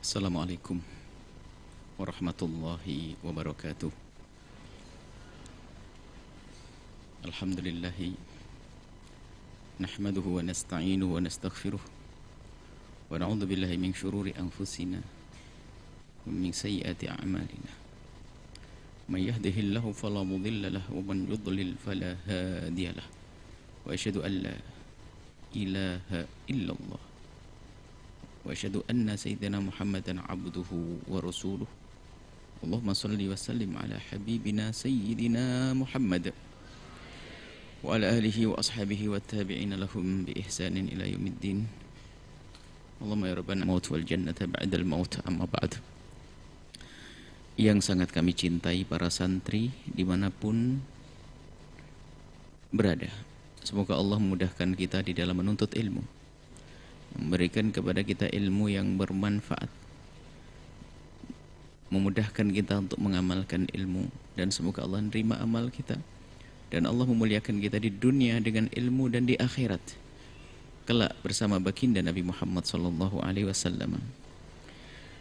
Assalamualaikum warahmatullahi wabarakatuh. Alhamdulillahi nahmaduhu wa nasta'inuhu wa nastaghfiruh wa na'udzu billahi min syururi anfusina wa min sayyiati a'malina. Man yahdihillahu fala mudilla lahu wa man yudlil fala hadiya lahu. Wa asyhadu an la ilaha illallah wa asyhadu anna sayyidina Muhammadan abduhu wa rasuluh. Allahumma salli wa sallim ala habibina sayyidina Muhammad wa ala alihi wa ashabihi wa tabi'ina lahum bi ihsanin ila yaumiddin. Allahumma ya rabbana maut wal jannata ba'dal maut, amma ba'd. Yang sangat kami cintai para santri dimanapun berada, semoga Allah memudahkan kita di dalam menuntut ilmu, memberikan kepada kita ilmu yang bermanfaat, memudahkan kita untuk mengamalkan ilmu, dan semoga Allah menerima amal kita dan Allah memuliakan kita di dunia dengan ilmu dan di akhirat kelak bersama baginda Nabi Muhammad sallallahu alaihi wasallam.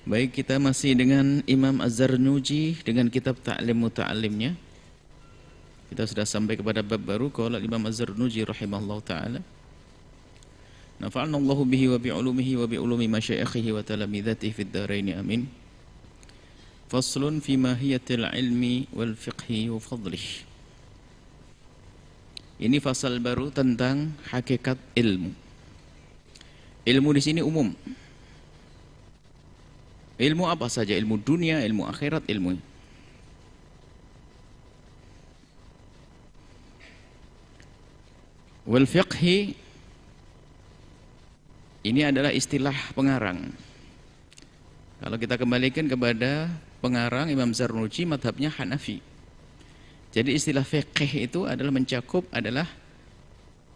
Baik, kita masih dengan Imam Az-Zarnuji dengan kitab Ta'lim Muta'allimnya. Kita sudah sampai kepada bab baru, qala Imam Az-Zarnuji rahimahullahu taala. Nafa'ana Allahu bihi wa bi ulumihi wa bi ulumi masyayikhihi wa talamidatihi fid dharain amin. Faslun fi mahiyatil ilmi wal fiqhi wa fadlihi. Ini fasal baru tentang hakikat ilmu. Ilmu di sini umum. Ilmu apa saja? Ilmu dunia, ilmu akhirat, ilmu wal fiqhi. Ini adalah istilah pengarang. Kalau kita kembalikan kepada pengarang Imam Zarnuji, madhabnya Hanafi. Jadi istilah fiqh itu adalah mencakup adalah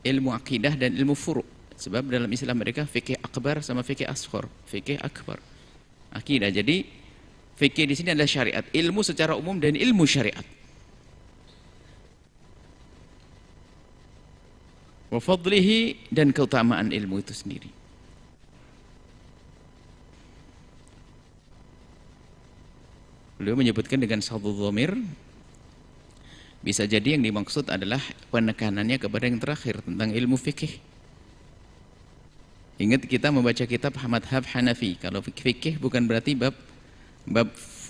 ilmu akidah dan ilmu furu'. Sebab dalam istilah mereka fikih akbar sama fikih asghar. Fikih akbar, akidah. Jadi fikih di sini adalah syariat, ilmu secara umum dan ilmu syariat. Wa fadlihi, dan keutamaan ilmu itu sendiri. Beliau menyebutkan dengan satu dhamir. Bisa jadi yang dimaksud adalah penekanannya kepada yang terakhir tentang ilmu fikih. Ingat kita membaca kitab madhab Hanafi. Kalau fikih bukan berarti bab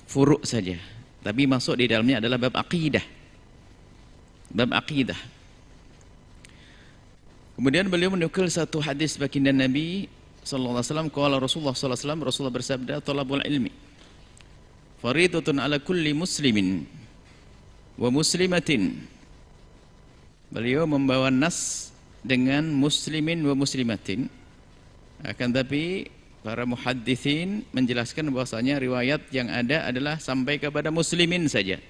furu' saja, tapi masuk di dalamnya adalah bab akidah. Bab akidah. Kemudian beliau menukil satu hadis baginda Nabi sallallahu alaihi wasallam, qala Rasulullah sallallahu alaihi wasallam, Rasulullah bersabda, talabul ilmi faridatun ala kulli muslimin wa muslimatin. Beliau membawa nas dengan muslimin wa muslimatin, akan tapi para muhadditsin menjelaskan bahwasanya riwayat yang ada adalah sampai kepada muslimin saja,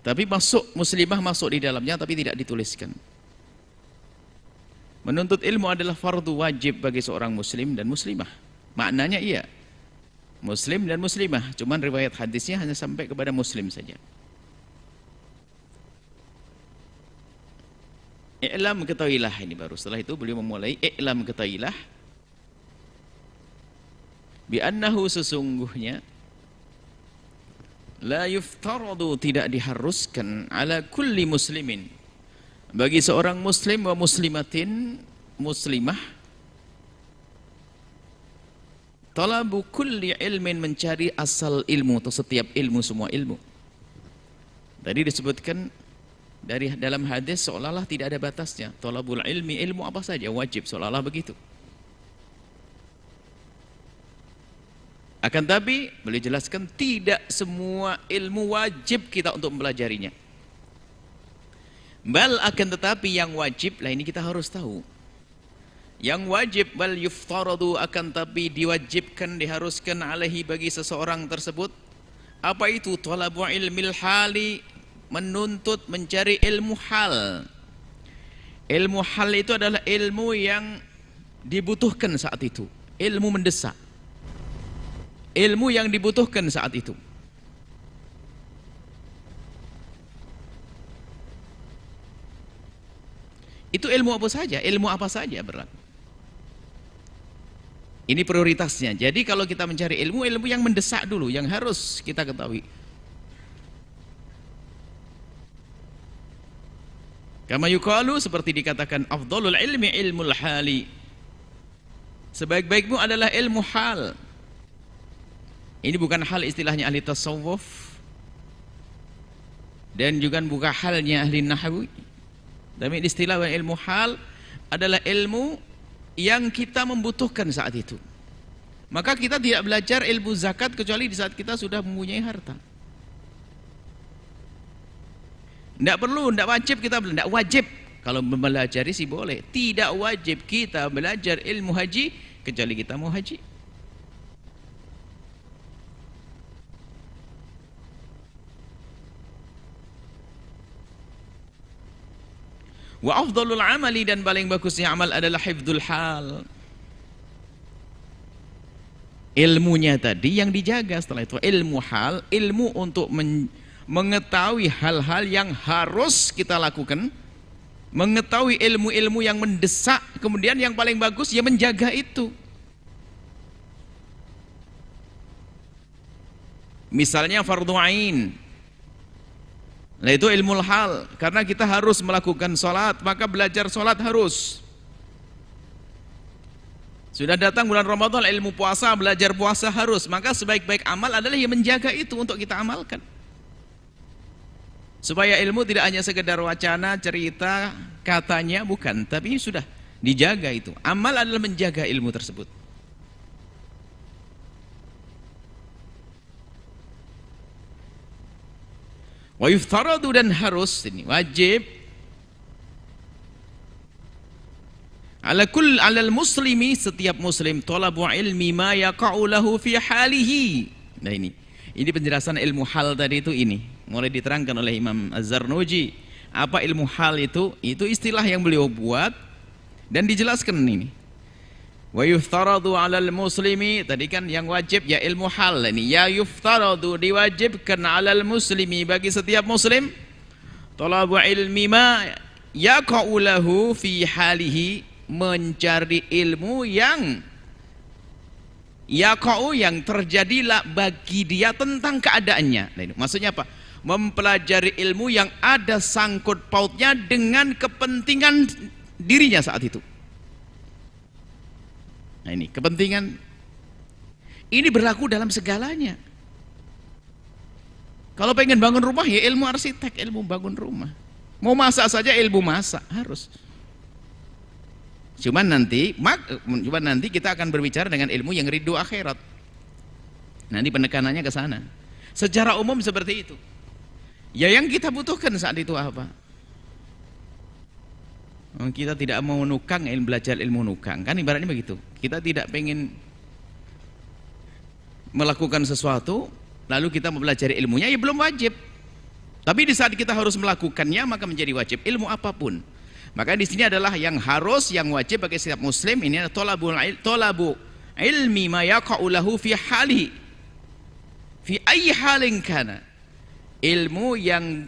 tapi masuk muslimah masuk di dalamnya tapi tidak dituliskan. Menuntut ilmu adalah fardu wajib bagi seorang muslim dan muslimah. Maknanya iya, muslim dan muslimah, cuman riwayat hadisnya hanya sampai kepada muslim saja. I'lam, ketahuilah, ini baru setelah itu beliau memulai i'lam, ketahuilah, bi annahu, sesungguhnya, la yuftaradu, tidak diharuskan, ala kulli muslimin, bagi seorang muslim wa muslimatin, muslimah, talabu kulli ilmin, mencari asal ilmu atau setiap ilmu, semua ilmu. Tadi disebutkan dari dalam hadis seolah-olah tidak ada batasnya. Talabul ilmi, ilmu apa saja wajib, seolah-olah begitu. Akan tapi beliau jelaskan tidak semua ilmu wajib kita untuk mempelajarinya. Bal, akan tetapi yang wajib, lah ini kita harus tahu. Yang wajib, bal yuftaradu, akan tapi diwajibkan, diharuskan, alaihi, bagi seseorang tersebut. Apa itu? Talabu ilmil hali, menuntut, mencari ilmu hal. Ilmu hal itu adalah ilmu yang dibutuhkan saat itu, ilmu mendesak, ilmu yang dibutuhkan saat itu. Itu ilmu apa saja? Ilmu apa saja berlaku. Ini prioritasnya. Jadi kalau kita mencari ilmu, ilmu yang mendesak dulu, yang harus kita ketahui. Kama yuqalu, seperti dikatakan, afdhalul ilmi ilmul hali. Sebaik-baikmu adalah ilmu hal. Ini bukan hal istilahnya ahli tasawuf, dan juga bukan halnya ahli nahwu. Tapi istilah ilmu hal adalah ilmu yang kita membutuhkan saat itu. Maka kita tidak belajar ilmu zakat kecuali di saat kita sudah mempunyai harta. Tidak perlu, tidak wajib kita belajar. Tidak wajib. Kalau mempelajari sih boleh. Tidak wajib kita belajar ilmu haji kecuali kita mau haji. Wa afdhalul amali, dan paling bagusnya amal adalah hifdzul hal. Ilmunya tadi yang dijaga. Setelah itu ilmu hal, ilmu untuk mengetahui hal-hal yang harus kita lakukan, mengetahui ilmu-ilmu yang mendesak, kemudian yang paling bagus ya menjaga itu. Misalnya fardhu ain, nah itu ilmu hal, karena kita harus melakukan sholat, maka belajar sholat harus. Sudah datang bulan Ramadan, ilmu puasa, belajar puasa harus. Maka sebaik-baik amal adalah yang menjaga itu untuk kita amalkan, supaya ilmu tidak hanya sekedar wacana, cerita, katanya, bukan, tapi sudah dijaga itu. Amal adalah menjaga ilmu tersebut. Wa yuftaradu, dan harus, ini wajib, alal muslimi, setiap muslim, talabu ilmi ma yaqa'u lahu fi halihi. Nah ini penjelasan ilmu hal tadi itu, ini mulai diterangkan oleh Imam Az-Zarnuji. Apa ilmu hal itu? Itu istilah yang beliau buat dan dijelaskan ini. Wa yuftaradu 'alal muslimi, tadi kan yang wajib ya ilmu hal, ini ya yuftaradu, diwajibkan 'alal muslimi, bagi setiap muslim, talabu ilmi ma yaqa'u lahu fi halihi, mencari ilmu yang yaqa'u, yang terjadilah bagi dia tentang keadaannya. Nah, ini maksudnya apa? Mempelajari ilmu yang ada sangkut pautnya dengan kepentingan dirinya saat itu. Nah ini kepentingan, ini berlaku dalam segalanya. Kalau pengen bangun rumah ya ilmu arsitek, ilmu bangun rumah. Mau masak saja ilmu masak harus. Cuman nanti kita akan berbicara dengan ilmu yang ridho akhirat. Nanti penekanannya ke sana. Secara umum seperti itu. Ya yang kita butuhkan saat itu apa? Kita tidak mau nukang, belajar ilmu nukang, kan ibaratnya begitu. Kita tidak pengen melakukan sesuatu lalu kita mempelajari ilmunya, ya belum wajib. Tapi di saat kita harus melakukannya maka menjadi wajib, ilmu apapun. Maka di sini adalah yang harus, yang wajib bagi setiap muslim, ini adalah talabu ilmi ma yaqa'u lahu fi hali, fi ayyi halin kana. Ilmu yang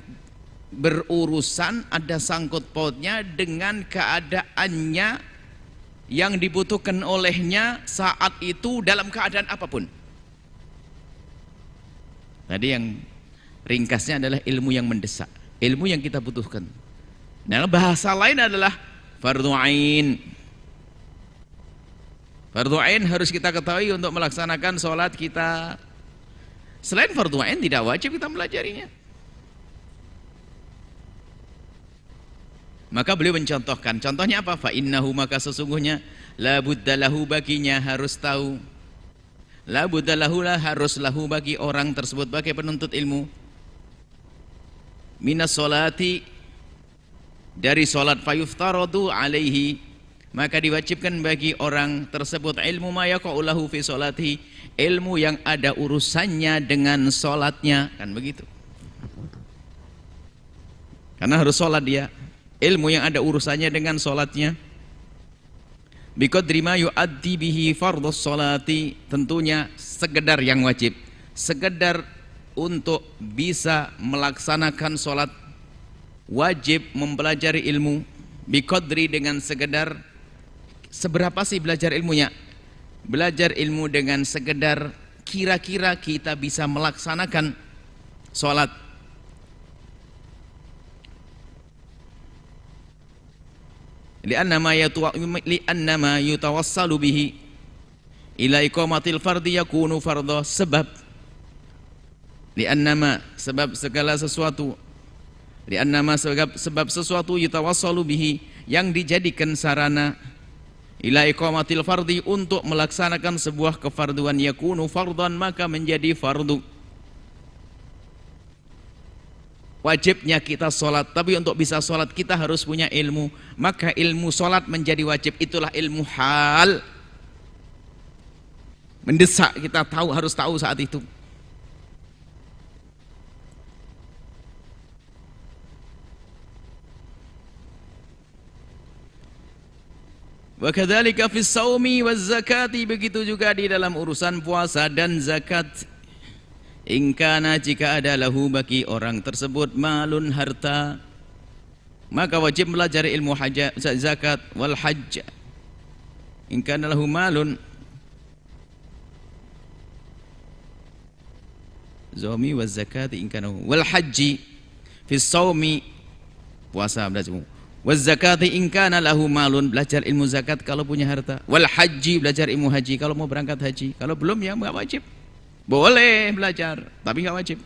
berurusan, ada sangkut pautnya dengan keadaannya yang dibutuhkan olehnya saat itu dalam keadaan apapun. Tadi yang ringkasnya adalah ilmu yang mendesak, ilmu yang kita butuhkan. Nah, bahasa lain adalah fardhu ain. Fardhu ain harus kita ketahui untuk melaksanakan sholat kita. Selain fardhu ain tidak wajib kita melajarinya. Maka beliau mencontohkan, contohnya apa? Fa innahu, maka sesungguhnya la buddalahu, baginya harus tahu, la buddalahu, harus lahu, bagi orang tersebut, bagi penuntut ilmu, minas sholati, dari sholat, fayuftaradu alaihi, maka diwajibkan bagi orang tersebut ilmu ma yaqa'u lahu fi sholati, ilmu yang ada urusannya dengan sholatnya, kan begitu. Karena harus sholat dia, ilmu yang ada urusannya dengan sholatnya. Biqadri ma yu'addi bihi fardhus sholati, tentunya sekedar yang wajib, sekedar untuk bisa melaksanakan sholat wajib mempelajari ilmu. Biqadri, dengan sekedar, seberapa sih belajar ilmunya? belajar ilmu dengan sekedar kira-kira kita bisa melaksanakan sholat. Li'anna ma yutawassalu bihi ila iqamatil fardi yakunu fardha, sebab li'annama, sebab segala sesuatu, li'annama, sebab sesuatu yutawassalu bihi, yang dijadikan sarana ila iqamatil fardi, untuk melaksanakan sebuah kefarduan, yakunu fardhan, maka menjadi fardu. Wajibnya kita sholat, tapi untuk bisa sholat kita harus punya ilmu, maka ilmu sholat menjadi wajib. Itulah ilmu hal, mendesak, kita tahu, harus tahu saat itu. Wa kadzalika fis shaumi waz zakati, begitu juga di dalam urusan puasa dan zakat. In kana, jika ada lahu bagi orang tersebut malun, harta, maka wajib belajar ilmu zakat wal hajj. In kana lahu malun, zaumi waz zakati in kana, wal hajji fis shaumi, puasa belajar, waz zakati in kana lahu malun, belajar ilmu zakat kalau punya harta, wal hajji, belajar ilmu haji kalau mau berangkat haji. Kalau belum ya enggak wajib. Boleh belajar, tapi enggak wajib.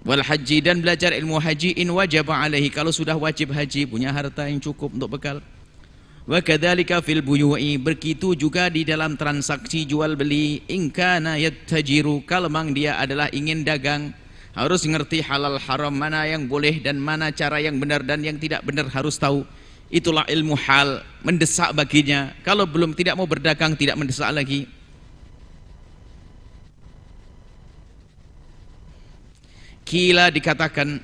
Wal haji, dan belajar ilmu haji in wajaba alaihi, kalau sudah wajib haji, punya harta yang cukup untuk bekal. Wa kadzalika fil buyu'i, begitu juga di dalam transaksi jual beli. In kana yattajiru, kalau memang dia adalah ingin dagang, harus ngerti halal haram, mana yang boleh dan mana cara yang benar dan yang tidak benar, harus tahu. Itulah ilmu hal, mendesak baginya. Kalau belum, tidak mau berdagang, tidak mendesak lagi. Kila, dikatakan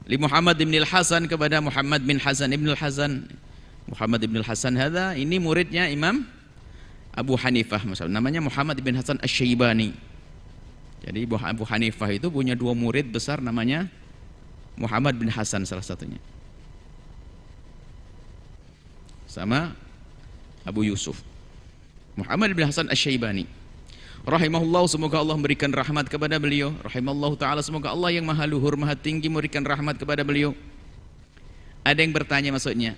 li Muhammad bin al-Hasan, kepada Muhammad bin Hasan ibn al-Hasan. Muhammad bin al-Hasan hadza, ini muridnya Imam Abu Hanifah, namanya Muhammad bin Hasan Asy-Syaibani. Jadi Abu Hanifah itu punya dua murid besar, namanya Muhammad bin Hasan salah satunya, sama Abu Yusuf. Muhammad bin Hasan Asy-Syaibani rahimahullah, semoga Allah memberikan rahmat kepada beliau. Rahimahullah ta'ala, semoga Allah yang maha luhur, maha tinggi memberikan rahmat kepada beliau. Ada yang bertanya maksudnya,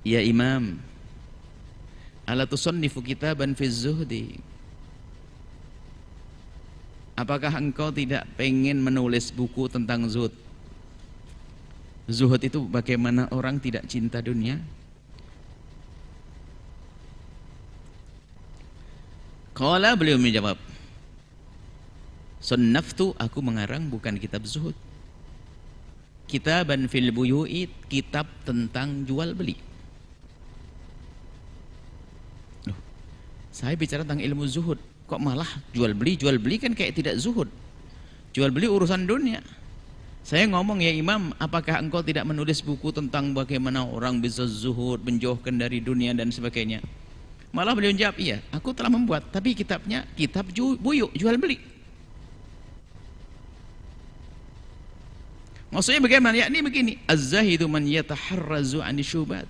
ya Imam, ala tusannifu kitaban fi zuhdi, apakah engkau tidak pengen menulis buku tentang zuhud? Zuhud itu bagaimana orang tidak cinta dunia? Qala, beliau menjawab, sunnaftu, aku mengarang bukan kitab zuhud, kitaban fil buyu'i, kitab tentang jual beli. Loh, saya bicara tentang ilmu zuhud, kok malah jual beli? Jual beli kan kayak tidak zuhud. Jual beli urusan dunia. Saya ngomong, ya Imam, apakah engkau tidak menulis buku tentang bagaimana orang bisa zuhud, menjauhkan dari dunia dan sebagainya? Malah beliau jawab, iya, aku telah membuat, tapi kitabnya kitab buyuk, jual beli. Maksudnya bagaimana? Ya, ini begini, az-zahidu man yataharrazu 'ani syubhat.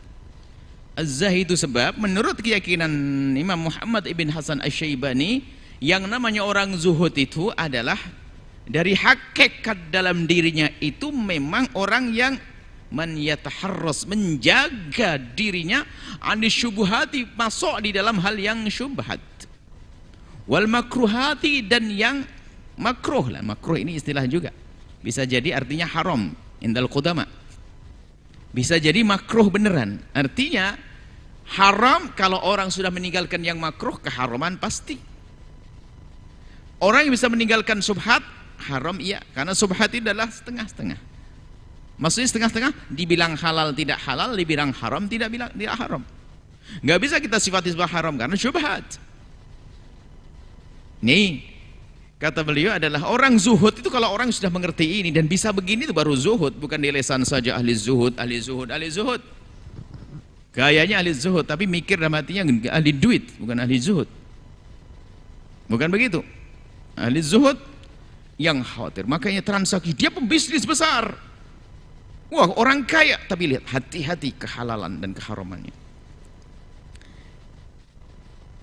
Az-zahidu, sebab menurut keyakinan Imam Muhammad ibn Hasan Asy-Syaibani, yang namanya orang zuhud itu adalah dari hakikat dalam dirinya itu memang orang yang man yataharras, menjaga dirinya, anis syubhati, masuk di dalam hal yang syubhat, wal makruhati, dan yang makruh lah. Makruh ini istilah juga, bisa jadi artinya haram indal qudama, bisa jadi makruh beneran. Artinya haram kalau orang sudah meninggalkan yang makruh, keharaman pasti. Orang yang bisa meninggalkan subhat, haram iya, karena subhat itu adalah setengah-setengah. Maksudnya setengah-setengah, dibilang halal tidak halal, dibilang haram tidak haram. Nggak bisa kita sifati sebagai haram karena syubhat. Nih, kata beliau adalah orang zuhud itu kalau orang sudah mengerti ini dan bisa begini itu baru zuhud, bukan di lisan saja ahli zuhud, ahli zuhud, ahli zuhud. Gayanya ahli zuhud, tapi mikir dalam hatinya ahli duit, bukan ahli zuhud. Bukan begitu. Ahli zuhud yang khawatir, makanya transaksi dia pembisnis besar. Wah, orang kaya, tapi lihat hati-hati kehalalan dan keharamannya.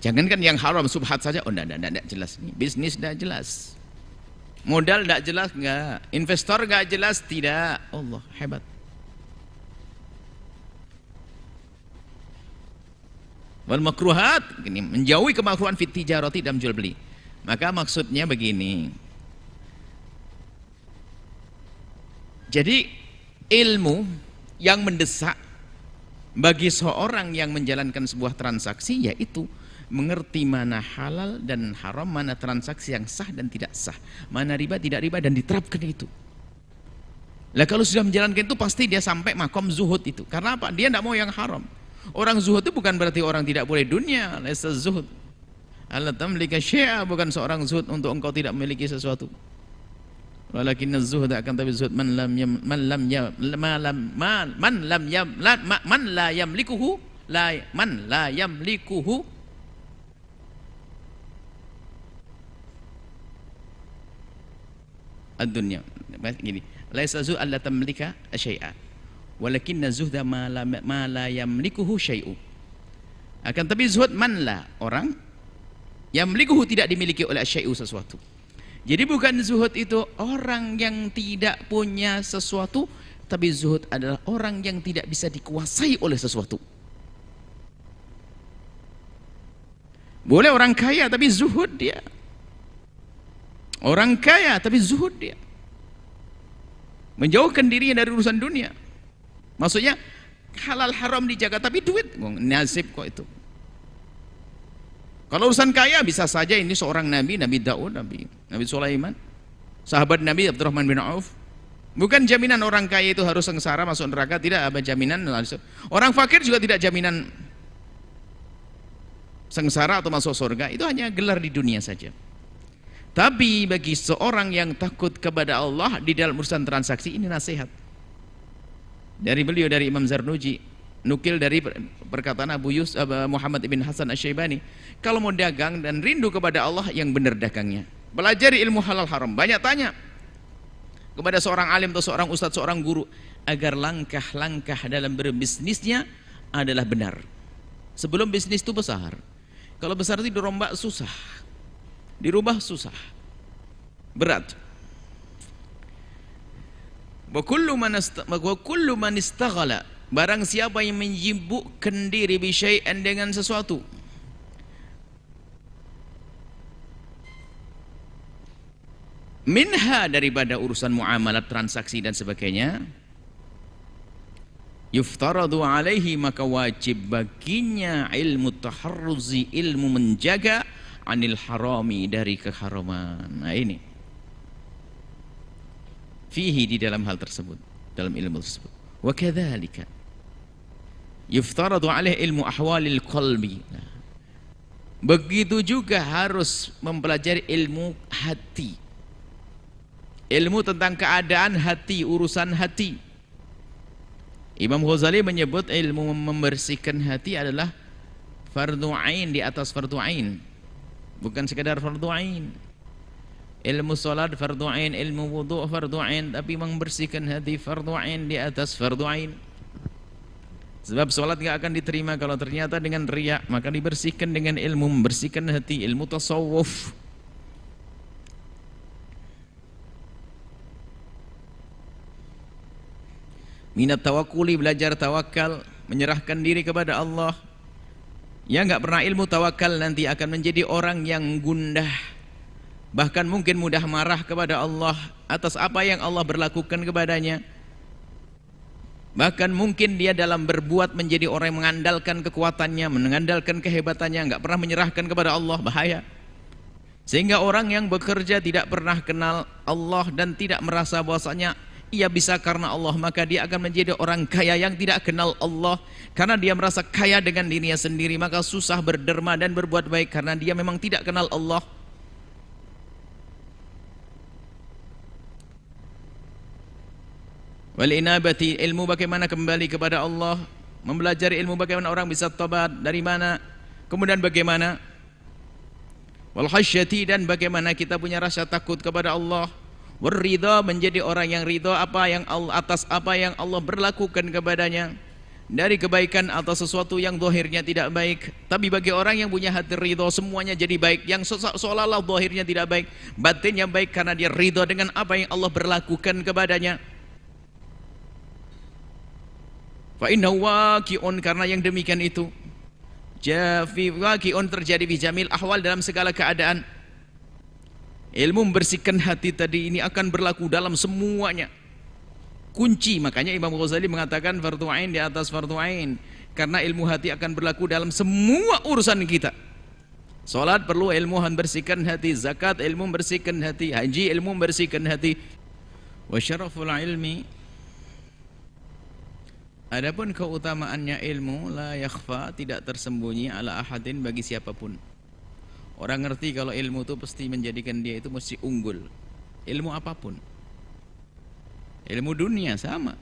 Jangankan yang haram subhat saja, oh enggak jelas nih. Bisnis enggak jelas. Modal enggak jelas, enggak. Investor enggak jelas, tidak. Allah, hebat. Wal makruhat, gini, menjauhi kemakruhan fit tijarati dalam jual beli. Maka maksudnya begini. Jadi ilmu yang mendesak bagi seorang yang menjalankan sebuah transaksi yaitu mengerti mana halal dan haram, mana transaksi yang sah dan tidak sah, mana riba tidak riba, dan diterapkan itu. Lah kalau sudah menjalankan itu pasti dia sampai makom zuhud itu. Karena apa? Dia tidak mau yang haram. Orang zuhud itu bukan berarti orang tidak boleh dunia. Laisa zuhud alla tamlika syai'a, bukan seorang zuhud untuk engkau tidak memiliki sesuatu. Walakinna zuhud, akan tapi zuhud man la yamlikuhu ad-dunya. Gini, laisa zuhud alla tamlika syai'a, walakinna zuhda ma la yamlikuhu syai'u. Akan tapi zuhud man la, orang yamlikuhu, tidak dimiliki oleh syai'u, sesuatu. Jadi bukan zuhud itu orang yang tidak punya sesuatu, tapi zuhud adalah orang yang tidak bisa dikuasai oleh sesuatu. Boleh orang kaya tapi zuhud dia. Orang kaya tapi zuhud dia. Menjauhkan dirinya dari urusan dunia. Maksudnya halal haram dijaga tapi duit nasib kok itu. Kalau urusan kaya bisa saja ini seorang nabi, Nabi Daud, Nabi Sulaiman, sahabat Nabi Abdurrahman bin Auf. Bukan jaminan orang kaya itu harus sengsara masuk neraka, tidak ada jaminan. Orang fakir juga tidak jaminan sengsara atau masuk surga, itu hanya gelar di dunia saja. Tapi bagi seorang yang takut kepada Allah di dalam urusan transaksi, ini nasihat dari beliau, dari Imam Zarnuji, nukil dari perkataan Muhammad ibn Hasan Asy-Syaibani, kalau mau dagang dan rindu kepada Allah, yang benar dagangnya, pelajari ilmu halal haram, banyak tanya kepada seorang alim atau seorang ustadz, seorang guru, agar langkah-langkah dalam berbisnisnya adalah benar sebelum bisnis itu besar. Kalau besar itu dirombak susah, dirubah susah, berat. Wa kullu man istaghala, barang siapa yang menyibukkan diri bisyai'an, dengan sesuatu, minha, daripada urusan muamalat, transaksi dan sebagainya, yuftaradu alaihi, maka wajib baginya ilmu taharruzi, ilmu menjaga anil harami, dari keharaman. Nah ini fihi, di dalam hal tersebut, dalam ilmu tersebut. Wa kadzalika yuftaradu alaihi ilmu ahwalil qalbi. Nah, begitu juga harus mempelajari ilmu hati, ilmu tentang keadaan hati, urusan hati. Imam Ghazali menyebut ilmu membersihkan hati adalah fardu ain di atas fardu ain, bukan sekadar fardu ain. Ilmu salat fardu ain, ilmu wudu fardu ain, tapi membersihkan hati fardu ain di atas fardu ain. Sebab salat enggak akan diterima kalau ternyata dengan riya, maka dibersihkan dengan ilmu membersihkan hati, ilmu tasawuf. Minat tawakuli, belajar tawakal, menyerahkan diri kepada Allah. Yang enggak pernah ilmu tawakal nanti akan menjadi orang yang gundah, bahkan mungkin mudah marah kepada Allah atas apa yang Allah berlakukan kepadanya. Bahkan mungkin dia dalam berbuat menjadi orang yang mengandalkan kekuatannya, mengandalkan kehebatannya, enggak pernah menyerahkan kepada Allah. Bahaya. Sehingga orang yang bekerja tidak pernah kenal Allah dan tidak merasa bahwasanya ia bisa karena Allah, maka dia akan menjadi orang kaya yang tidak kenal Allah. Karena dia merasa kaya dengan dirinya sendiri, maka susah berderma dan berbuat baik karena dia memang tidak kenal Allah. Wal inabati, ilmu bagaimana kembali kepada Allah, mempelajari ilmu bagaimana orang bisa tobat, dari mana, kemudian bagaimana. Wal khasyati, dan bagaimana kita punya rasa takut kepada Allah. Warridha, menjadi orang yang ridha apa yang Allah, atas apa yang Allah berlakukan kepadanya dari kebaikan atau sesuatu yang zahirnya tidak baik. Tapi bagi orang yang punya hati ridha, semuanya jadi baik. Yang seolah-olah zahirnya tidak baik, batinnya baik karena dia ridha dengan apa yang Allah berlakukan kepadanya. Fa innahu waqi'un, karena yang demikian itu waqi'un, terjadi fi jamil ahwal, dalam segala keadaan. Ilmu membersihkan hati tadi ini akan berlaku dalam semuanya. Kunci, makanya Imam Ghazali mengatakan fardu ain di atas fardu ain, karena ilmu hati akan berlaku dalam semua urusan kita. Salat perlu ilmu membersihkan hati, zakat ilmu membersihkan hati, haji ilmu membersihkan hati. Wa syaraful ilmi, adapun keutamaannya ilmu, la yakhfa, tidak tersembunyi, ala ahadin, bagi siapapun. Orang ngerti kalau ilmu itu pasti menjadikan dia itu mesti unggul. Ilmu apapun, ilmu dunia sama,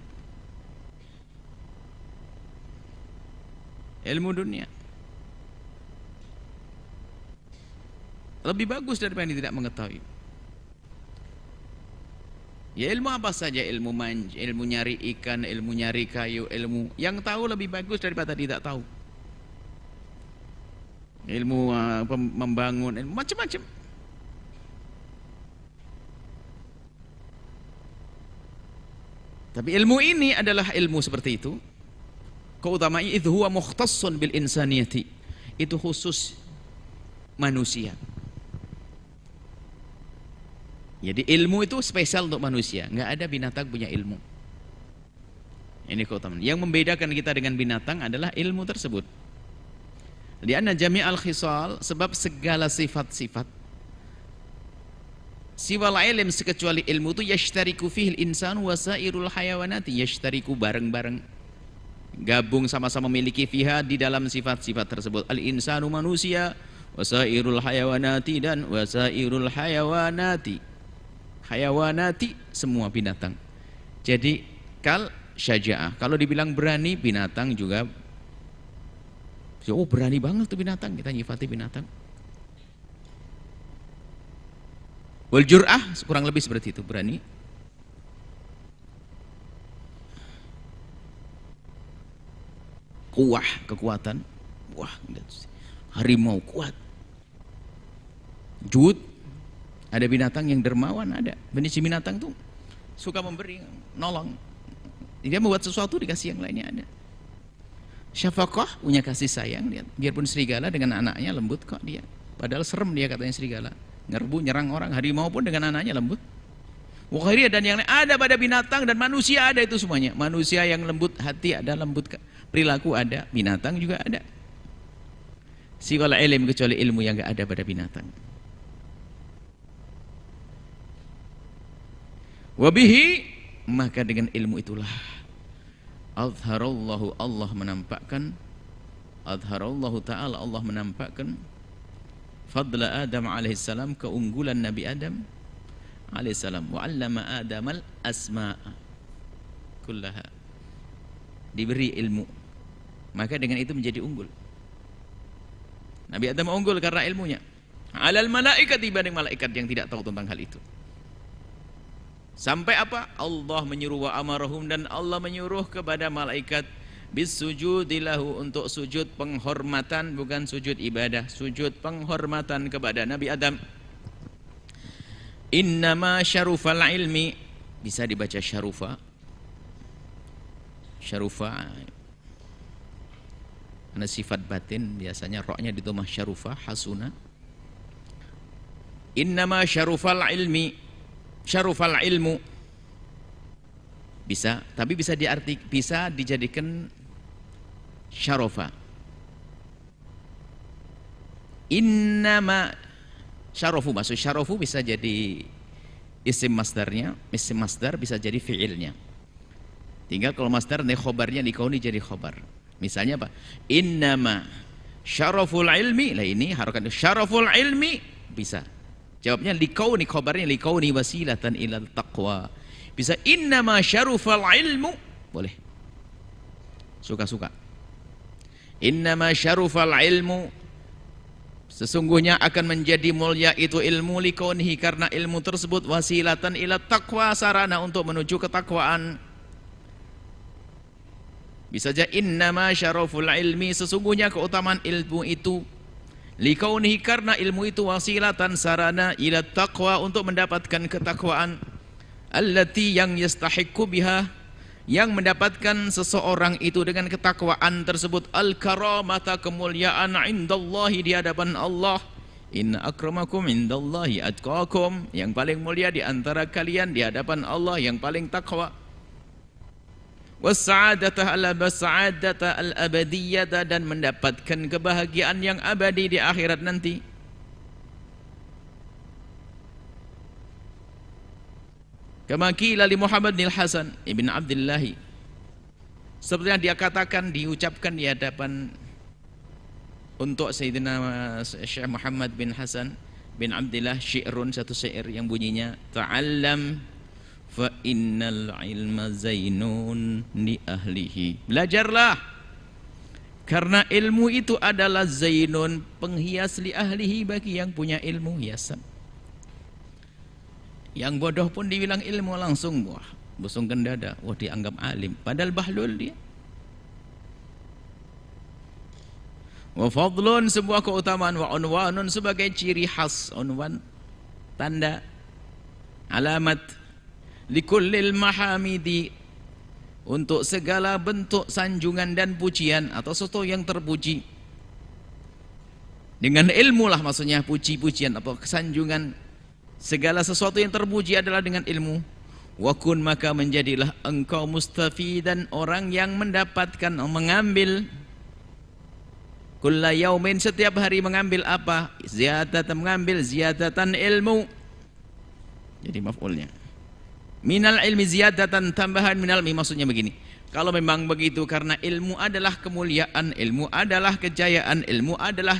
ilmu dunia lebih bagus daripada yang tidak mengetahui. Ya ilmu apa saja, ilmu ilmu nyari ikan, ilmu nyari kayu, ilmu yang tahu lebih bagus daripada tidak tahu. Ilmu membangun, ilmu macam-macam. Tapi ilmu ini adalah ilmu seperti itu. Keutamaan itu huwa mukhtassun bil insaniyati, itu khusus manusia. Jadi ilmu itu spesial untuk manusia, nggak ada binatang punya ilmu. Ini keutamaan. Yang membedakan kita dengan binatang adalah ilmu tersebut. Lianna jami'al khisal, sebab segala sifat-sifat siwal ilm, sekecuali ilmu itu yashtariku fihil insan wasairul hayawanati, yashtariku bareng-bareng, gabung sama-sama memiliki fiha di dalam sifat-sifat tersebut. Al insanu manusia, wasairul hayawanati, dan wasairul hayawanati, hayawanati semua binatang. Jadi kal syaja'ah, kalau dibilang berani, binatang juga. Oh berani banget tuh binatang, kita nyifati binatang. Wal jur'ah, kurang lebih seperti itu, berani. Kuah, kekuatan. Wah, harimau kuat. Jud, ada binatang yang dermawan, ada. Jenis binatang tuh suka memberi, nolong. Dia membuat sesuatu, dikasih yang lainnya, ada. Syafaqah, punya kasih sayang, lihat. Biarpun serigala dengan anaknya lembut kok dia. Padahal serem dia katanya serigala. Nyerbu, nyerang orang. Harimau pun dengan anaknya lembut. Wakhiriyah, dan yang lain ada pada binatang dan manusia, ada itu semuanya. Manusia yang lembut hati ada, lembut perilaku ada, binatang juga ada. Siwal ilm, kecuali ilmu yang enggak ada pada binatang. Wabihi, maka dengan ilmu itulah azharallahu, Allah menampakkan, azharallahu ta'ala, Allah menampakkan fadla Adam alaihissalam, keunggulan Nabi Adam alaihissalam. Wa 'allama Adamal asma'a kullaha, diberi ilmu, maka dengan itu menjadi unggul. Nabi Adam unggul karena ilmunya. Alal malaikat, dibanding malaikat yang tidak tahu tentang hal itu. Sampai apa? Allah menyuruh, wa amarahum, dan Allah menyuruh kepada malaikat bisujudilahu, untuk sujud penghormatan, bukan sujud ibadah, sujud penghormatan kepada Nabi Adam. Innama syarufal ilmi, bisa dibaca syarufa, syarufa karena sifat batin, biasanya roknya di dhammah, syarufa, hasuna. Innama syarufal ilmi, syarufal ilmu, bisa, tapi bisa bisa dijadikan syarofa. Innama syarofu, maksud syarofu bisa jadi isim masdarnya, isim masdar bisa jadi fi'ilnya. Tinggal kalau masdar nih khobarnya dikauni jadi khobar. Misalnya apa? Innama syaraful ilmi, lah ini harokat syaraful ilmi, bisa. Jawabnya likauni, khobarnya likauni wasilatan ilal taqwa. Bisa innama syarufal ilmu, boleh. Suka-suka. Innama syarufal ilmu, Sesungguhnya akan menjadi mulia itu ilmu likaunihi, karena ilmu tersebut wasilatan ila taqwa, sarana untuk menuju ketakwaan. Bisa saja innama syaraful ilmi, sesungguhnya keutamaan ilmu itu likaunihi, karena ilmu itu wasilatan, sarana ila taqwa, untuk mendapatkan ketakwaan. Allati, yang yastahiqqu biha, yang mendapatkan seseorang itu dengan ketakwaan tersebut, al-karamata, kemuliaan, indallahi, di hadapan Allah. Inna akramakum indallahi atqakum, yang paling mulia di antara kalian di hadapan Allah yang paling takwa. Was-sa'adata al-sa'adata al-abadiyyata, dan mendapatkan kebahagiaan yang abadi di akhirat nanti. Kama qila li Muhammad bin Hasan ibn Abdullah, seperti yang dia katakan, diucapkan di hadapan untuk Sayyidina Syekh Muhammad bin Hasan bin Abdullah, syi'run, satu syair yang bunyinya, ta'allam fa innal ilma zainun li ahlihi, belajarlah karena ilmu itu adalah zainun, penghias, li ahlihi, bagi yang punya ilmu, hiasan. Yang bodoh pun dibilang ilmu langsung wah busungkan dada, wah dianggap alim, padahal bahlul dia. Wa fadlun, sebuah keutamaan, wa unwanun, sebagai ciri khas, unwan, tanda, alamat, likullil mahamidi, untuk segala bentuk sanjungan dan pujian atau sesuatu yang terpuji. Dengan ilmu lah maksudnya puji-pujian atau kesanjungan. Segala sesuatu yang terpuji adalah dengan ilmu. Wa kun, maka menjadilah engkau mustafidan, orang yang mendapatkan, mengambil, kulla yaumin, setiap hari mengambil apa? Ziyadatan, mengambil ziyadatan ilmu. Jadi maf'ulnya. Minal ilmi ziyadatan, tambahan minal ilmi, maksudnya begini. Kalau memang begitu, karena ilmu adalah kemuliaan, ilmu adalah kejayaan, ilmu adalah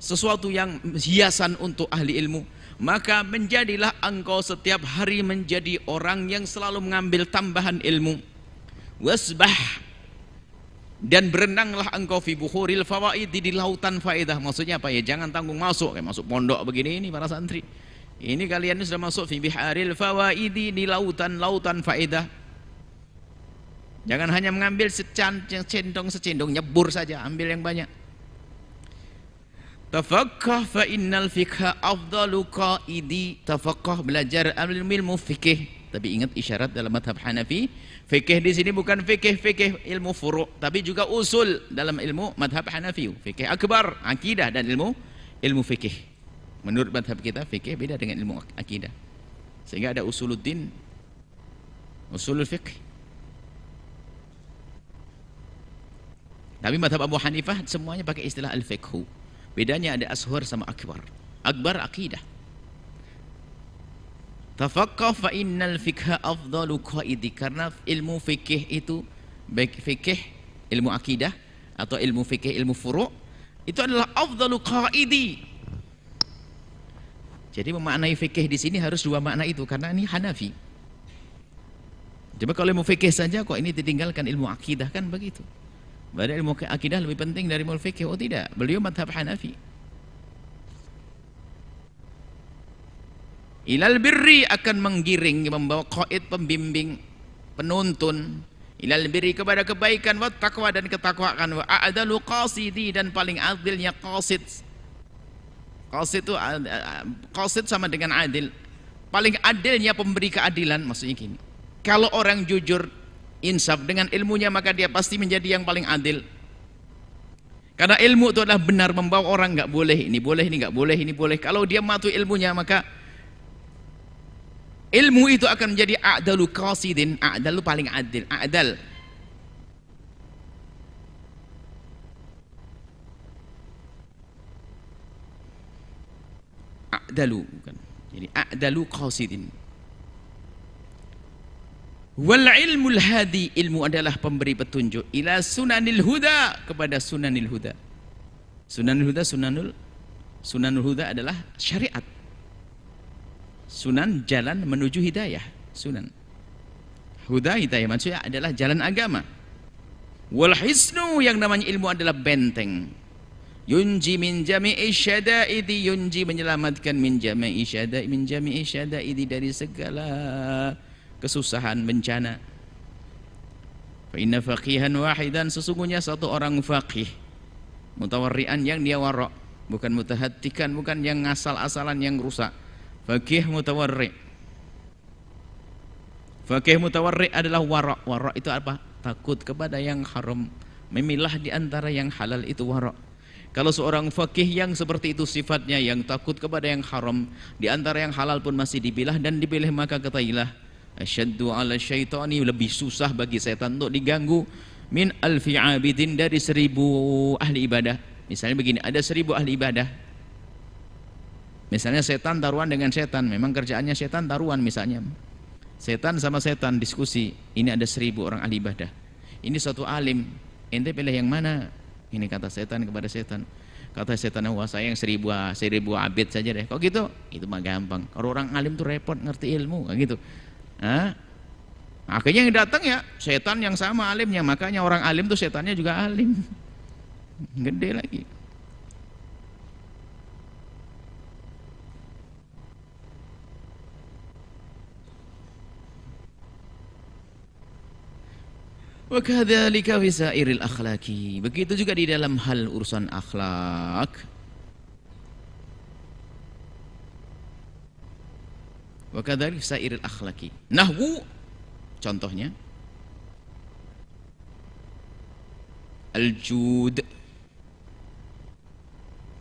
sesuatu yang hiasan untuk ahli ilmu, maka menjadilah engkau setiap hari menjadi orang yang selalu mengambil tambahan ilmu. Wasbah, dan berenanglah engkau fi buhuril fawaid, di lautan faedah. Maksudnya apa ya? Jangan tanggung masuk, kayak masuk pondok begini ini para santri. Ini kalian sudah masuk fi biharil fawaidi, di lautan faedah. Jangan hanya mengambil secendong nyebur saja, ambil yang banyak. Tafaqqah fa innal fiqha afdalu qaidi, tafaqqah, belajar ilmu fikih. Tapi ingat isyarat dalam madhab Hanafi, fikih di sini bukan fikih ilmu furu', tapi juga usul dalam ilmu madhab Hanafi. Fikih akbar, akidah, dan ilmu fikih. Menurut madhab kita fikih beda dengan ilmu akidah. Sehingga ada usuluddin, usulul fiqh. Tapi madhab Abu Hanifah semuanya pakai istilah al-fiqhu. Bedanya ada ashur sama akbar. Akbar akidah. Tafaqqah fa innal fiqha afdalu qaidi, karena ilmu fikih itu, baik fikih ilmu akidah atau ilmu fikih ilmu furu', itu adalah afdalu qaidi. Jadi memaknai fikih di sini harus dua makna itu, karena ini Hanafi. Coba kalau ilmu fikih saja kok ini ditinggalkan ilmu akidah, kan begitu. Padahal ilmu akidah lebih penting dari ilmu fikih. Oh tidak, beliau madhab Hanafi. Ilal birri, akan menggiring, membawa qaid, pembimbing, penuntun. Ilal birri, kepada kebaikan, wa taqwa, dan ketakwaan, wa a'dalu qasidi, dan paling adilnya qasid. Qasid itu qasid sama dengan adil. Paling adilnya pemberi keadilan, maksudnya gini. Kalau orang jujur insaf dengan ilmunya, maka dia pasti menjadi yang paling adil. Karena ilmu itu adalah benar, membawa orang nggak boleh, ini boleh, ini nggak boleh, ini boleh. Kalau dia matu ilmunya, maka ilmu itu akan menjadi a'dalu qasidin, a'dalu paling adil, a'dal. A'dalu, bukan. Jadi a'dalu qasidin. Wal ilmul hadi, ilmu adalah pemberi petunjuk, ila sunanil huda, kepada sunanil huda. Sunanil huda, sunanul huda adalah syariat. Sunan, jalan menuju hidayah. Sunan, huda, hidayah, maksudnya adalah jalan agama. Wal hisnu, yang namanya ilmu adalah benteng. Yunji min jami'i syada'idi, yunji menyelamatkan min jami'i syada'idi dari segala kesusahan, bencana. Fa inna faqihan wahidan, sesungguhnya satu orang faqih mutawarri'an yang dia warok, bukan mutahatikan, bukan yang ngasal-asalan yang rusak. Faqih mutawarri'. Faqih mutawarri' adalah warok. Warok itu apa? Takut kepada yang haram, memilah di antara yang halal, itu warok. Kalau seorang faqih yang seperti itu sifatnya, yang takut kepada yang haram, di antara yang halal pun masih dipilah dan dipilih, maka katailah asyaddu ala syaitani, lebih susah bagi setan untuk diganggu, min alfi abidin, dari 1000 ahli ibadah. Misalnya begini, ada 1000 ahli ibadah. Misalnya setan taruhan dengan setan, memang kerjaannya setan taruhan misalnya. Setan sama setan diskusi, ini ada 1000 orang ahli ibadah. Ini suatu alim, ente pilih yang mana? Ini kata setan kepada setan. Kata setan, wah saya yang 1000 abid saja deh. Kok gitu? Itu mah gampang. Kalau orang alim tuh repot ngerti ilmu, kayak gitu. Hah? Akhirnya yang datang ya setan yang sama alimnya. Makanya orang alim tuh setannya juga alim. Gede lagi. Wa kadzalika fi sairil akhlaqi, begitu juga di dalam hal urusan akhlak. Wa kadzalika fi sairil akhlaqi. Nahwu, contohnya al-jud,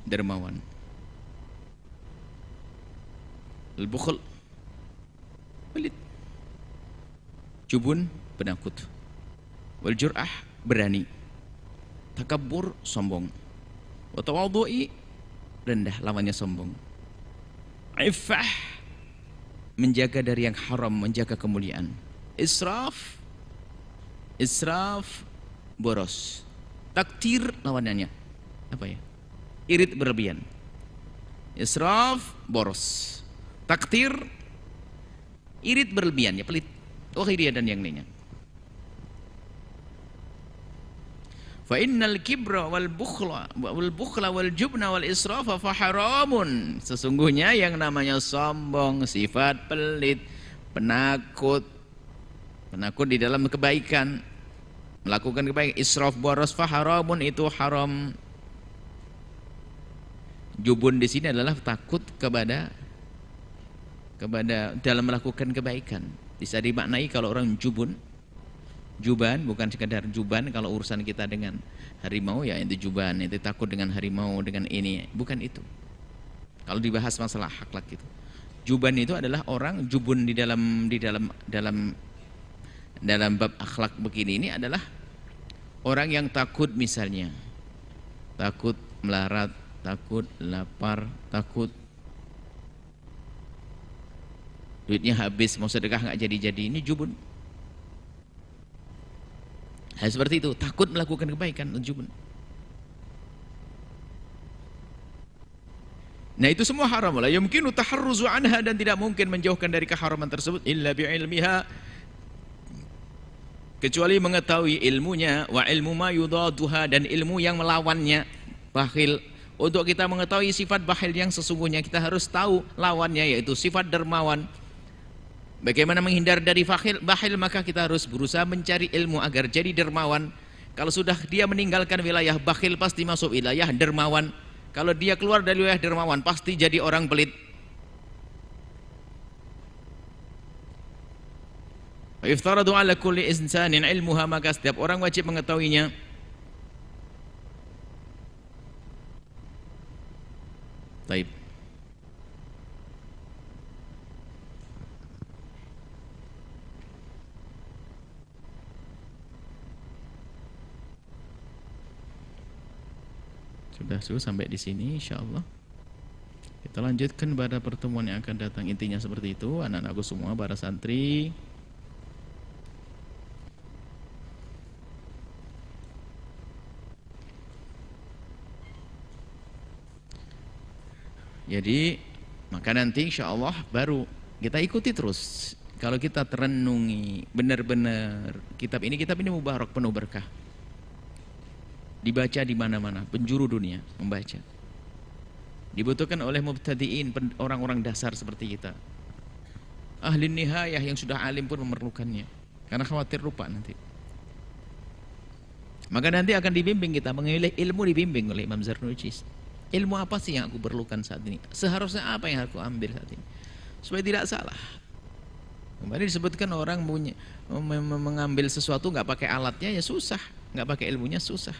dermawan. Al-bukhl, pelit. Jubun, penakut. Wal jur'ah, berani. Takabbur, sombong. Wa tawadhu'i, rendah, lawannya sombong. Iffah, menjaga dari yang haram, menjaga kemuliaan. Israf, boros. Taktir, lawanannya apa ya? Irit, berlebihan. Israf, boros. Taktir, irit, berlebihan, ya pelit. Dia dan yang lainnya. Fa innal kibra wal bukhla wal jubna wal israfa fa haramun. Sesungguhnya yang namanya sombong, sifat pelit, penakut di dalam kebaikan, melakukan kebaikan, israf, boros, fa haramun, itu haram. Jubun di sini adalah takut kepada dalam melakukan kebaikan. Bisa dimaknai kalau orang juban, bukan sekadar juban kalau urusan kita dengan harimau, ya itu juban, itu takut dengan harimau, dengan ini, bukan itu. Kalau dibahas masalah akhlak itu, juban itu adalah orang jubun di dalam bab akhlak begini, ini adalah orang yang takut, misalnya takut melarat, takut lapar, takut duitnya habis, mau sedekah nggak jadi-jadi, ini jubun. Hal seperti itu, takut melakukan kebaikan, jubun. Nah itu semua haram. La yumkinu taharruzu anha, dan tidak mungkin menjauhkan dari keharaman tersebut illa bi'ilmiha, kecuali mengetahui ilmunya, wa ilmu ma yudaduha, dan ilmu yang melawannya. Bakhil, untuk kita mengetahui sifat bakhil yang sesungguhnya, kita harus tahu lawannya, yaitu sifat dermawan. Bagaimana menghindar dari bakhil, maka kita harus berusaha mencari ilmu agar jadi dermawan. Kalau sudah dia meninggalkan wilayah bakhil, pasti masuk wilayah dermawan. Kalau dia keluar dari wilayah dermawan, pasti jadi orang pelit. Wa iftaradu ala kulli insanin ilmuha, maka setiap orang wajib mengetahuinya. Baik. Sudah sampai di sini, insyaallah. Kita lanjutkan pada pertemuan yang akan datang. Intinya seperti itu, anak-anakku semua, para santri. Jadi, maka nanti insyaallah baru kita ikuti terus. Kalau kita terenungi benar-benar kitab ini mubarak, penuh berkah. dibaca di mana-mana, penjuru dunia membaca. Dibutuhkan oleh mubtadi'in, orang-orang dasar seperti kita. Ahli nihayah yang sudah alim pun memerlukannya, karena khawatir lupa nanti. Maka nanti akan dibimbing kita, memilih ilmu dibimbing oleh Imam Zarnuji. Ilmu apa sih yang aku perlukan saat ini? Seharusnya apa yang aku ambil saat ini? Supaya tidak salah. Kemarin disebutkan orang mengambil sesuatu nggak pakai alatnya ya susah, nggak pakai ilmunya susah.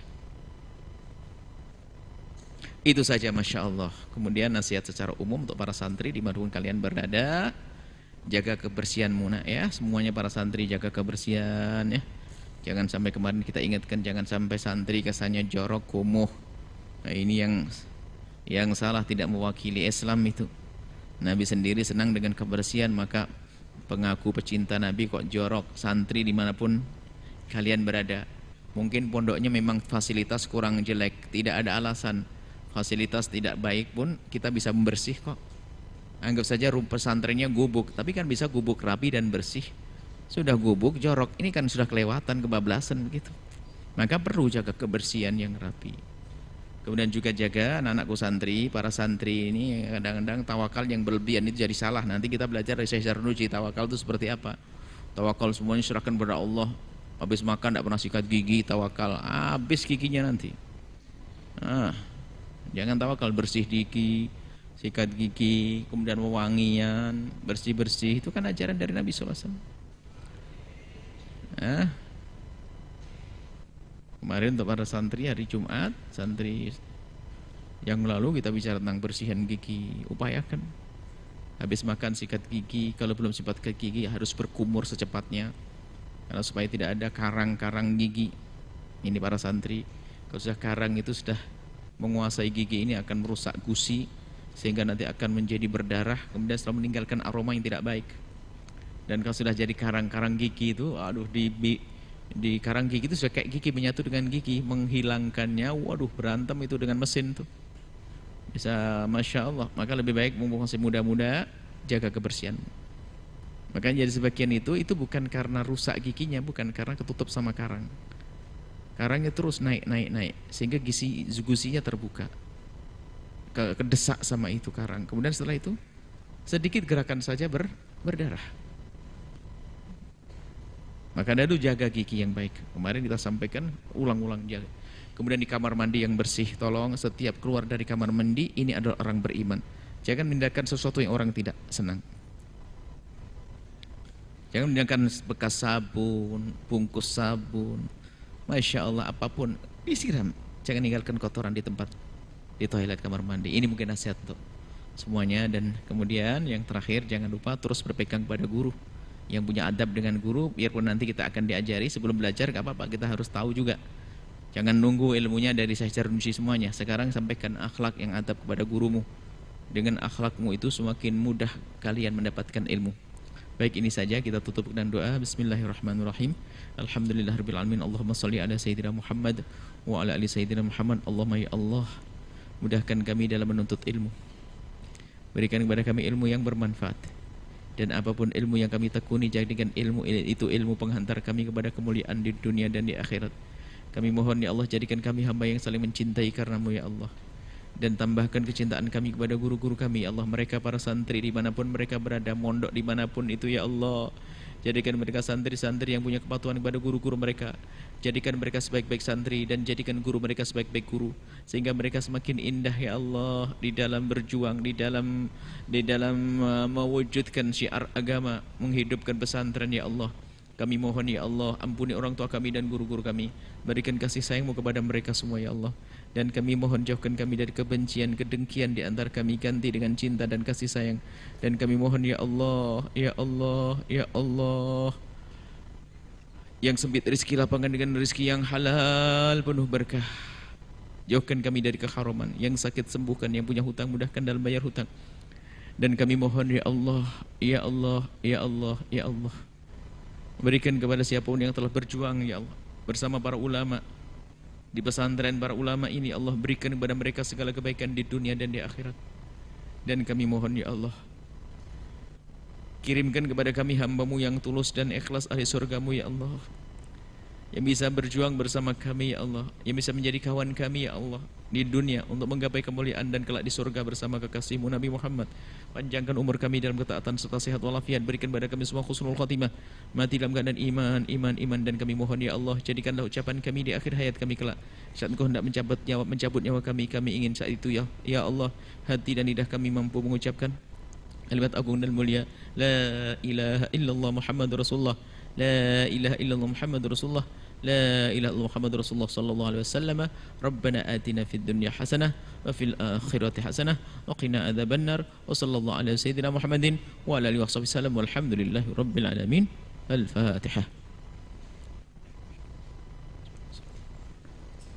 Itu saja, Masya Allah. Kemudian nasihat secara umum untuk para santri dimanapun kalian berada, jaga kebersihanmu nak ya. Semuanya para santri jaga kebersihan ya. Jangan sampai kemarin kita ingatkan, jangan sampai santri kesannya jorok, kumuh. Nah ini yang salah, tidak mewakili Islam itu. Nabi sendiri senang dengan kebersihan, maka pengaku pecinta Nabi kok jorok. Santri dimanapun kalian berada, mungkin pondoknya memang fasilitas kurang jelek, tidak ada alasan. Fasilitas tidak baik pun kita bisa membersih kok. Anggap saja rumah pesantrennya gubuk, tapi kan bisa gubuk rapi dan bersih. Sudah gubuk, jorok, ini kan sudah kelewatan, kebablasan begitu. Maka perlu jaga kebersihan yang rapi. Kemudian juga jaga anak-anakku santri, para santri ini kadang-kadang tawakal yang berlebihan itu jadi salah. Nanti kita belajar dari Syekh Zarnuji, tawakal itu seperti apa. Tawakal semuanya serahkan kepada Allah. Habis makan tidak pernah sikat gigi, tawakal. Habis giginya nanti. Jangan tawakal, bersih gigi, sikat gigi, kemudian wewangian, bersih-bersih. Itu kan ajaran dari Nabi SAW. Kemarin untuk para santri hari Jumat, santri yang lalu kita bicara tentang bersihan gigi. Upayakan habis makan sikat gigi, kalau belum sikat gigi harus berkumur secepatnya, karena supaya tidak ada karang-karang gigi. Ini para santri, kalau sudah karang itu sudah menguasai gigi ini akan merusak gusi, sehingga nanti akan menjadi berdarah, kemudian setelah meninggalkan aroma yang tidak baik. Dan kalau sudah jadi karang-karang gigi itu, aduh, di karang gigi itu sudah kayak gigi menyatu dengan gigi, menghilangkannya, waduh, berantem itu dengan mesin tuh. Bisa, Masya Allah. Maka lebih baik mumpung masih muda-muda, jaga kebersihan. Makanya jadi sebagian itu bukan karena rusak giginya, bukan karena ketutup sama karang. Karangnya terus naik, sehingga gusinya terbuka, kedesak sama itu karang. Kemudian setelah itu, sedikit gerakan saja berdarah. Maka dulu jaga gigi yang baik. Kemarin kita sampaikan ulang-ulang jaga. Kemudian di kamar mandi yang bersih, tolong setiap keluar dari kamar mandi ini adalah orang beriman. Jangan meninggalkan sesuatu yang orang tidak senang. Jangan meninggalkan bekas sabun, bungkus sabun, Masya Allah, apapun disiram. Jangan meninggalkan kotoran di tempat, di toilet kamar mandi. Ini mungkin nasihat untuk semuanya. Dan kemudian yang terakhir, jangan lupa terus berpegang pada guru, yang punya adab dengan guru. Biarpun nanti kita akan diajari, sebelum belajar gak apa-apa, kita harus tahu juga. Jangan nunggu ilmunya dari Syekh Zarnuji semuanya. Sekarang sampaikan akhlak yang adab kepada gurumu. Dengan akhlakmu itu semakin mudah kalian mendapatkan ilmu. Baik, ini saja, kita tutup dengan doa. Bismillahirrahmanirrahim. Alhamdulillahirabbil alamin. Allahumma shalli ala sayyidina Muhammad wa ala ali sayyidina Muhammad. Allahumma ya Allah, mudahkan kami dalam menuntut ilmu. Berikan kepada kami ilmu yang bermanfaat. Dan apapun ilmu yang kami tekuni, jadikan ilmu itu ilmu penghantar kami kepada kemuliaan di dunia dan di akhirat. Kami mohon ya Allah, jadikan kami hamba yang saling mencintai karenamu ya Allah. Dan tambahkan kecintaan kami kepada guru-guru kami ya Allah. Mereka para santri dimanapun mereka berada, mondok dimanapun itu ya Allah. Jadikan mereka santri-santri yang punya kepatuhan kepada guru-guru mereka. Jadikan mereka sebaik-baik santri dan jadikan guru mereka sebaik-baik guru, sehingga mereka semakin indah ya Allah di dalam berjuang, di dalam mewujudkan syiar agama, menghidupkan pesantren ya Allah. Kami mohon ya Allah, ampuni orang tua kami dan guru-guru kami. Berikan kasih sayang-Mu kepada mereka semua ya Allah. Dan kami mohon jauhkan kami dari kebencian, kedengkian di antara kami, ganti dengan cinta dan kasih sayang. Dan kami mohon ya Allah, ya Allah, ya Allah, yang sempit rezeki lapangan dengan rezeki yang halal penuh berkah. Jauhkan kami dari keharuman. Yang sakit sembuhkan, yang punya hutang mudahkan dalam bayar hutang. Dan kami mohon ya Allah, ya Allah, ya Allah, ya Allah, berikan kepada siapapun yang telah berjuang ya Allah bersama para ulama di pesantren para ulama ini, Allah berikan kepada mereka segala kebaikan di dunia dan di akhirat. Dan kami mohon ya Allah, kirimkan kepada kami hamba-Mu yang tulus dan ikhlas ahli surga-Mu ya Allah. yang bisa berjuang bersama kami ya Allah, yang bisa menjadi kawan kami ya Allah di dunia untuk menggapai kemuliaan dan kelak di surga bersama kekasihmu Nabi Muhammad. Panjangkan umur kami dalam ketaatan serta sehat walafiat, berikan pada kami semua husnul khatimah, mati dalam keadaan iman, dan kami mohon ya Allah, jadikanlah ucapan kami di akhir hayat kami kelak saat Engkau hendak mencabut nyawa kami ingin saat itu ya Allah, hati dan lidah kami mampu mengucapkan kalimat agung dan mulia la ilaha illallah Muhammadur Rasulullah, la ilaha illallah Muhammadur Rasulullah, la ilaha illallah Muhammadur Rasulullah sallallahu alaihi wasallam. Rabbana atina fid dunya hasanah wa fil akhirati hasanah wa qina adzabannar. Wa sallallahu ala sayyidina Muhammadin wa ala alihi washabihi wasallam walhamdulillahi rabbil alamin. Al-Fatihah.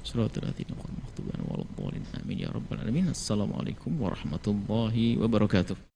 Suratul Al-Fatihah. Amin ya rabbal alamin. Assalamualaikum warahmatullahi wabarakatuh.